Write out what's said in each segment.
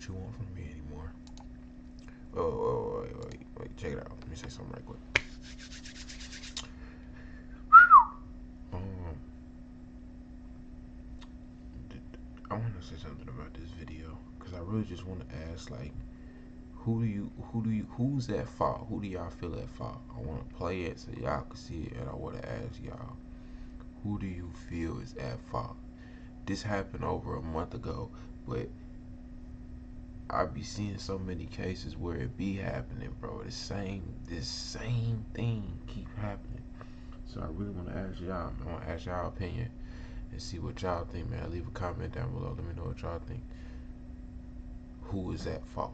you want from me anymore. Oh, wait, check it out. Let me say something right quick. Um, I want to say something about this video because I really just want to ask, like, who's at fault? Who do y'all feel at fault? I want to play it so y'all can see it, and I want to ask y'all, who do you feel is at fault? This happened over a month ago, but I be seeing so many cases where it be happening, bro. This same thing keep happening. So I really want to ask y'all. I want to ask y'all opinion and see what y'all think, man. Leave a comment down below. Let me know what y'all think. Who is at fault?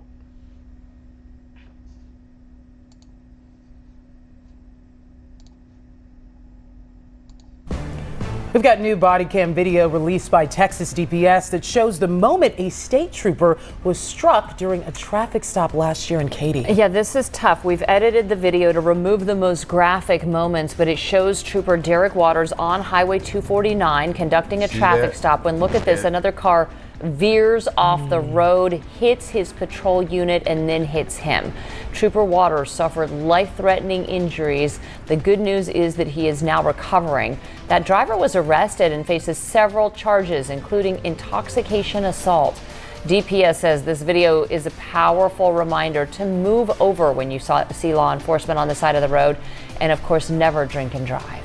We've got new body cam video released by Texas DPS that shows the moment a state trooper was struck during a traffic stop last year in Katy. Yeah, this is tough. We've edited the video to remove the most graphic moments, but it shows Trooper Derek Waters on Highway 249 conducting a traffic stop. When look at this, another car veers off the road, hits his patrol unit, and then hits him. Trooper Waters suffered life-threatening injuries. The good news is that he is now recovering. That driver was arrested and faces several charges, including intoxication assault. DPS says this video is a powerful reminder to move over when you see law enforcement on the side of the road, and of course, never drink and drive.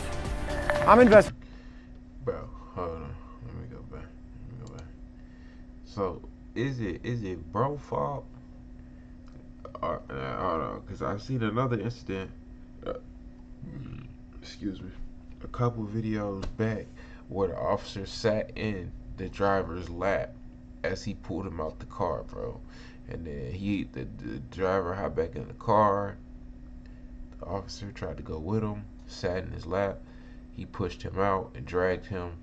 I'm investigating. Bro, hold on. Let me go back. So, is it bro fault? Hold on, because I've seen another incident. Excuse me. A couple videos back where the officer sat in the driver's lap as he pulled him out the car, bro. And then the driver hopped back in the car. The officer tried to go with him, sat in his lap. He pushed him out and dragged him.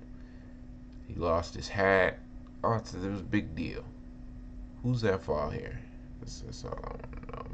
He lost his hat. Oh, it was a big deal. Who's at fault here? That's all I want to know.